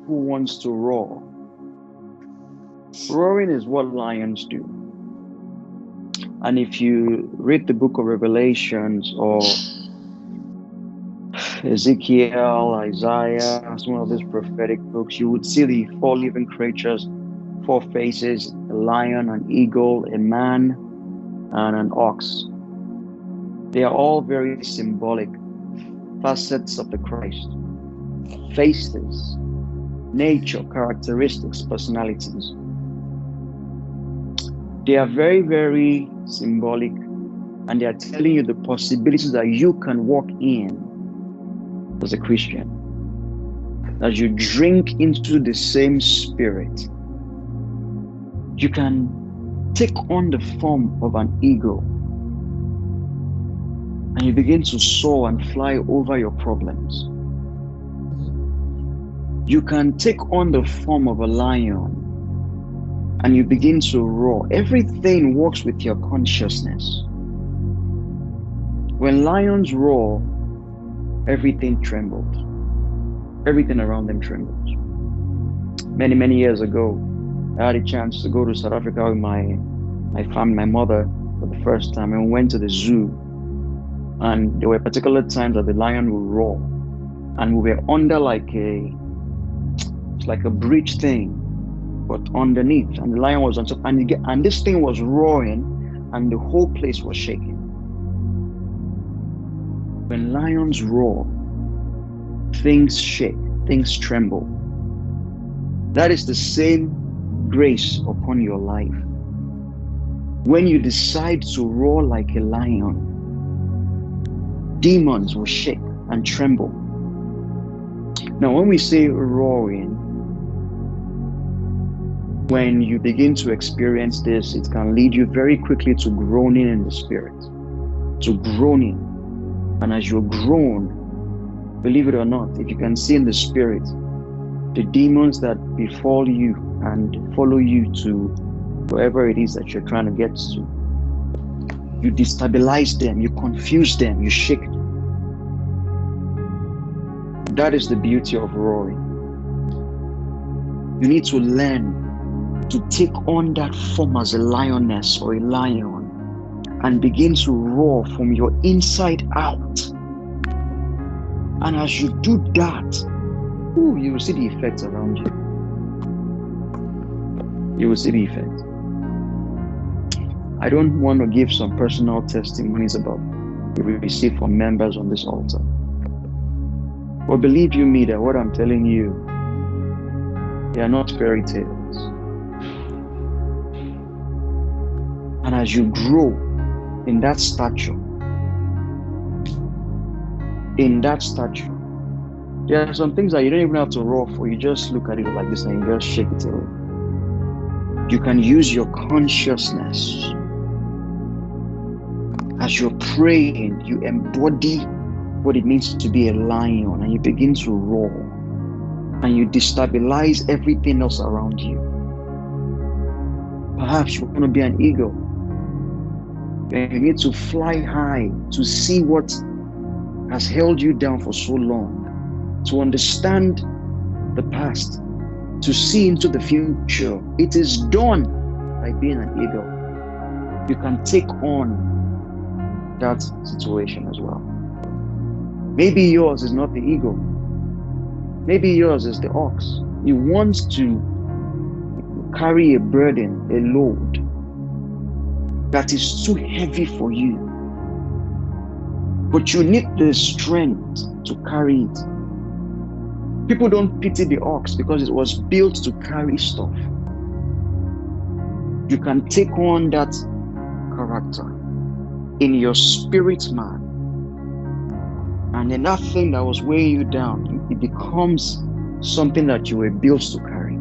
who wants to roar. Roaring is what lions do. And if you read the book of Revelations or Ezekiel, Isaiah, some of these prophetic books, you would see the 4 living creatures, 4 faces, a lion, an eagle, a man, and an ox. They are all very symbolic facets of the Christ. Faces, nature, characteristics, personalities. They are very, very symbolic, and they are telling you the possibilities that you can walk in as a Christian. As you drink into the same spirit, you can take on the form of an eagle and you begin to soar and fly over your problems. You can take on the form of a lion and you begin to roar. Everything works with your consciousness. When lions roar, everything trembled. Everything around them trembles. Many, many years ago, I had a chance to go to South Africa with my family, my mother, for the first time, and we went to the zoo. And there were particular times that the lion would roar, and we were under like a bridge thing, but underneath, and the lion was on top, and this thing was roaring, and the whole place was shaking. When lions roar, things shake, things tremble. That is the same grace upon your life. When you decide to roar like a lion, demons will shake and tremble. Now, when we say roaring, when you begin to experience this, it can lead you very quickly to groaning in the spirit, to groaning. And as you groan, believe it or not, if you can see in the spirit, the demons that befall you and follow you to wherever it is that you're trying to get to, you destabilize them, you confuse them, you shake them. That is the beauty of roaring. You need to learn to take on that form as a lioness or a lion and begin to roar from your inside out. And as you do that, you will see the effects around you. You will see the effect. I don't want to give some personal testimonies about what we receive from members on this altar. But believe you me that what I'm telling you, they are not fairy tales. And as you grow in that stature, there are some things that you don't even have to roar for. You just look at it like this and you just shake it away. You can use your consciousness. As you're praying, you embody what it means to be a lion, and you begin to roar, and you destabilize everything else around you. Perhaps you want to be an eagle, and you need to fly high to see what has held you down for so long, to understand the past, to see into the future. It is done by being an eagle. You can take on that situation as well. Maybe yours is not the eagle. Maybe yours is the ox. You want to carry a burden, a load that is too heavy for you, but you need the strength to carry it. People don't pity the ox because it was built to carry stuff. You can take on that character in your spirit man, and then that thing that was weighing you down, it becomes something that you were built to carry.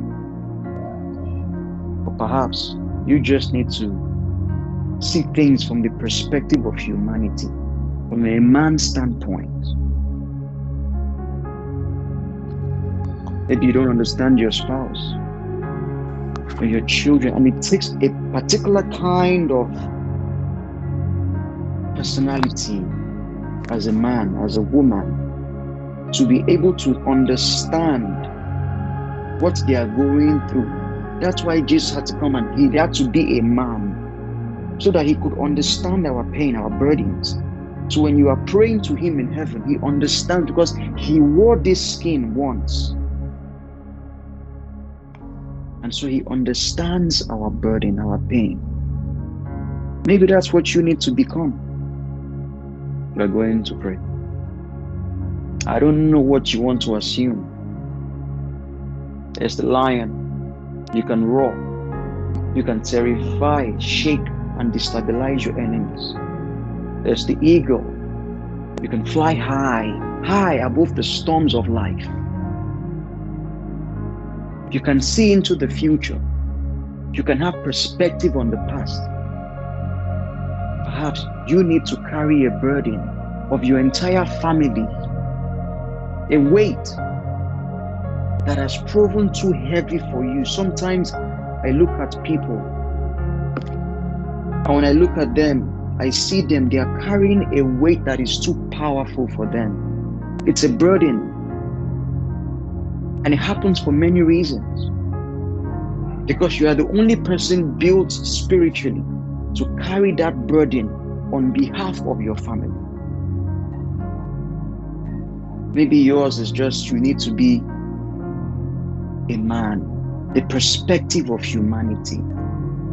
Or perhaps you just need to see things from the perspective of humanity, from a man's standpoint. Maybe you don't understand your spouse or your children, and it takes a particular kind of personality as a man, as a woman, to be able to understand what they are going through. That's why Jesus had to come, and he had to be a man so that he could understand our pain, our burdens. So when you are praying to him in heaven, he understands, because he wore this skin once. And so he understands our burden, our pain. Maybe that's what you need to become. We're going to pray. I don't know what you want to assume. There's the lion. You can roar. You can terrify, shake, and destabilize your enemies. There's the eagle. You can fly high above the storms of life. You can see into the future. You can have perspective on the past. Perhaps you need to carry a burden of your entire family, a weight that has proven too heavy for you. Sometimes I look at people, and when I look at them, I see them, they are carrying a weight that is too powerful for them. It's a burden. And it happens for many reasons. Because you are the only person built spiritually to carry that burden on behalf of your family. Maybe yours is just, you need to be a man, the perspective of humanity.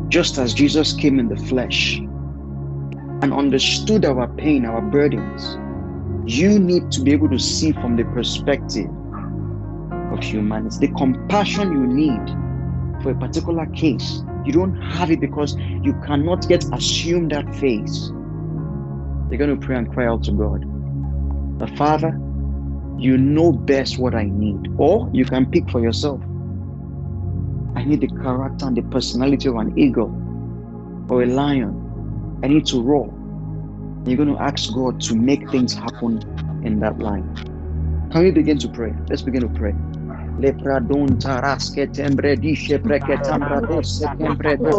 Just as Jesus came in the flesh and understood our pain, our burdens, you need to be able to see from the perspective of humanity. The compassion you need for a particular case, you don't have it because you cannot yet assume that phase. You're going to pray and cry out to God. The Father, you know best what I need. Or you can pick for yourself. I need the character and the personality of an eagle or a lion. I need to roar. You're going to ask God to make things happen in that line. Can we begin to pray? Let's begin to pray. Lepradon taraske tembre dishe preketambra dos tembre dos